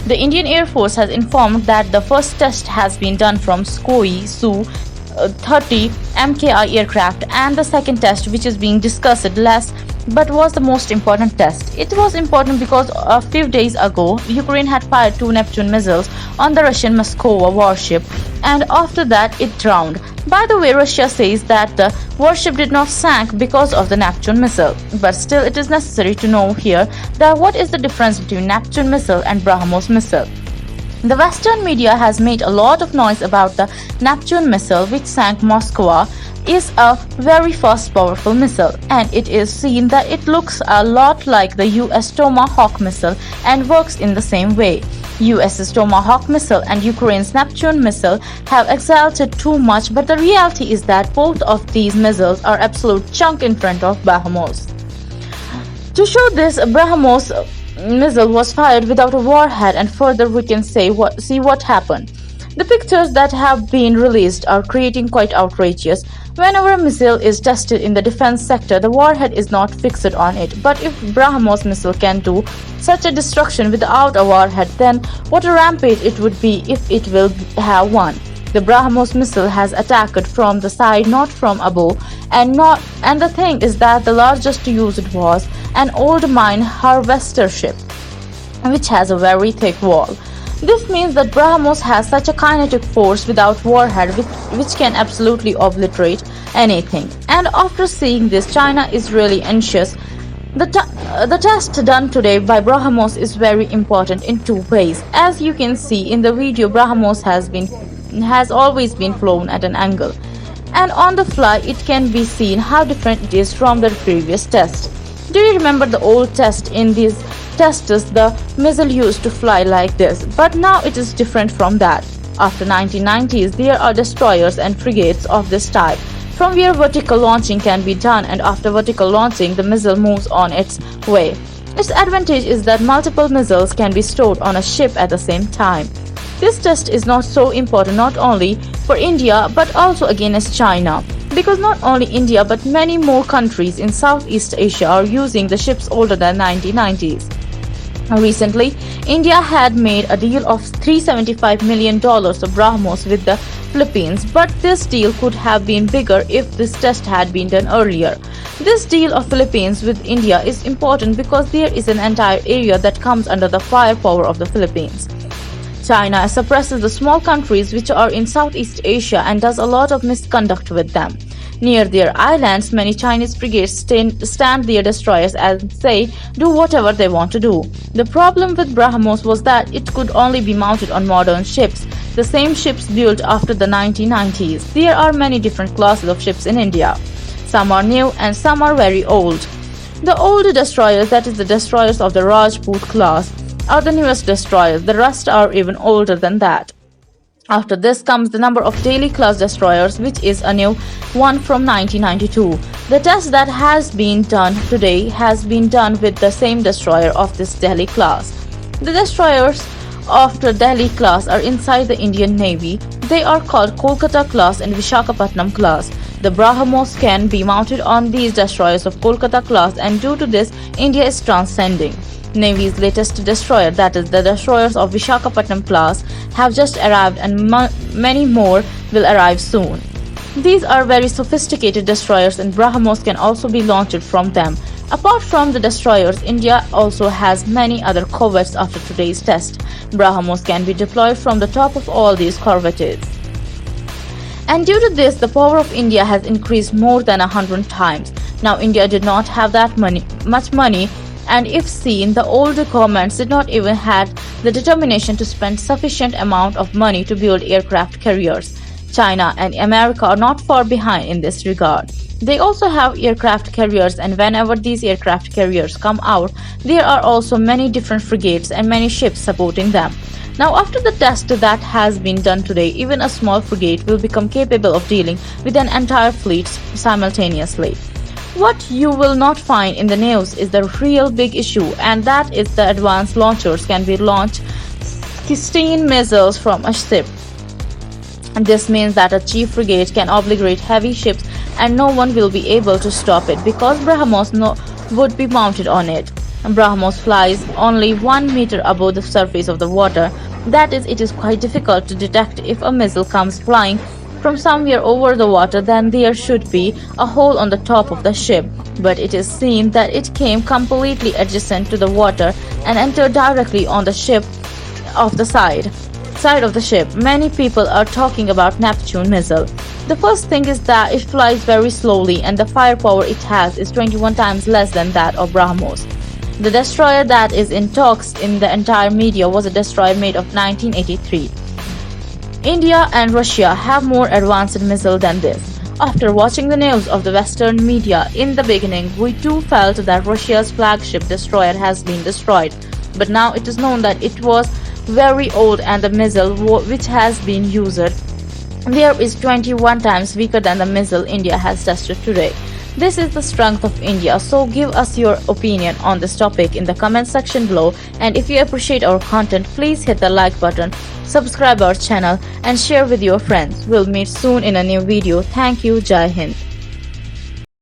The Indian Air Force has informed that the first test has been done from Sukhoi Su-30 MKI aircraft, and the second test, which is being discussed less but was the most important test. It was important because a few days ago, Ukraine had fired 2 Neptune missiles on the Russian Moskva warship, and after that it drowned. By the way, Russia says that the warship did not sink because of the Neptune missile, but still it is necessary to know here that what is the difference between Neptune missile and Brahmos missile. The Western media has made a lot of noise about the Neptune missile, which sank Moskva. Is a very fast, powerful missile, and it is seen that it looks a lot like the US Tomahawk missile and works in the same way. US's Tomahawk missile and Ukraine's Neptune missile have exalted too much, but the reality is that both of these missiles are absolute junk in front of Brahmos. To show this, Brahmos missile was fired without a warhead, and further we can see what happened. The pictures that have been released are creating quite outrageous. Whenever a missile is tested in the defense sector, the warhead is not fixed on it. But if Brahmos missile can do such a destruction without a warhead, then what a rampage it would be if it will have one. The Brahmos missile has attacked from the side, not from above, and the thing is that the largest used was an old mine harvester ship, which has a very thick wall. This means that Brahmos has such a kinetic force without warhead which can absolutely obliterate anything. And after seeing this, China is really anxious. The test done today by Brahmos is very important in 2 ways. As you can see in the video, Brahmos has always been flown at an angle, and on the fly it can be seen how different it is from the previous test. Do you remember the old test? In these tests, the missile used to fly like this, but now it is different from that. After 1990s, there are destroyers and frigates of this type, from where vertical launching can be done, and after vertical launching, the missile moves on its way. Its advantage is that multiple missiles can be stored on a ship at the same time. This test is not so important not only for India but also against China, because not only India but many more countries in Southeast Asia are using the ships older than 1990s. Recently, India had made a deal of $375 million of Brahmos with the Philippines, but this deal could have been bigger if this test had been done earlier. This deal of Philippines with India is important because there is an entire area that comes under the firepower of the Philippines. China suppresses the small countries which are in Southeast Asia and does a lot of misconduct with them. Near their islands, many Chinese frigates stand their destroyers and say do whatever they want to do. The problem with Brahmos was that it could only be mounted on modern ships, the same ships built after the 1990s. There are many different classes of ships in India. Some are new and some are very old. The old destroyers, that is the destroyers of the Rajput class, are the newest destroyers. The rest are even older than that. After this comes the number of Delhi class destroyers, which is a new one from 1992. The test that has been done today has been done with the same destroyer of this Delhi class. The destroyers of the Delhi class are inside the Indian Navy. They are called Kolkata class and Visakhapatnam class. The Brahmos can be mounted on these destroyers of Kolkata class, and due to this, India is transcending. Navy's latest destroyer, that is the destroyers of Visakhapatnam class, have just arrived, and many more will arrive soon. These are very sophisticated destroyers, and Brahmos can also be launched from them. Apart from the destroyers, India also has many other corvettes after today's test. Brahmos can be deployed from the top of all these corvettes. And due to this, the power of India has increased more than 100 times. Now, India did not have much money, and if seen, the older governments did not even have the determination to spend sufficient amount of money to build aircraft carriers. China and America are not far behind in this regard. They also have aircraft carriers, and whenever these aircraft carriers come out, there are also many different frigates and many ships supporting them. Now, after the test that has been done today, even a small frigate will become capable of dealing with an entire fleet simultaneously. What you will not find in the news is the real big issue, and that is the advanced launchers can be launched 16 missiles from a ship. And this means that a chief frigate can obliterate heavy ships and no one will be able to stop it because Brahmos would be mounted on it. Brahmos flies only 1 meter above the surface of the water. That is, it is quite difficult to detect if a missile comes flying from somewhere over the water. Then there should be a hole on the top of the ship. But it is seen that it came completely adjacent to the water and entered directly on the ship of the side of the ship. Many people are talking about Neptune missile. The first thing is that it flies very slowly and the firepower it has is 21 times less than that of Brahmos. The destroyer that is in talks in the entire media was a destroyer made of 1983. India and Russia have more advanced missile than this. After watching the news of the Western media in the beginning, we too felt that Russia's flagship destroyer has been destroyed. But now it is known that it was very old and the missile which has been used there is 21 times weaker than the missile India has tested today. This is the strength of India, so give us your opinion on this topic in the comment section below, and if you appreciate our content, please hit the like button, subscribe our channel and share with your friends. We'll meet soon in a new video. Thank you. Jai Hind.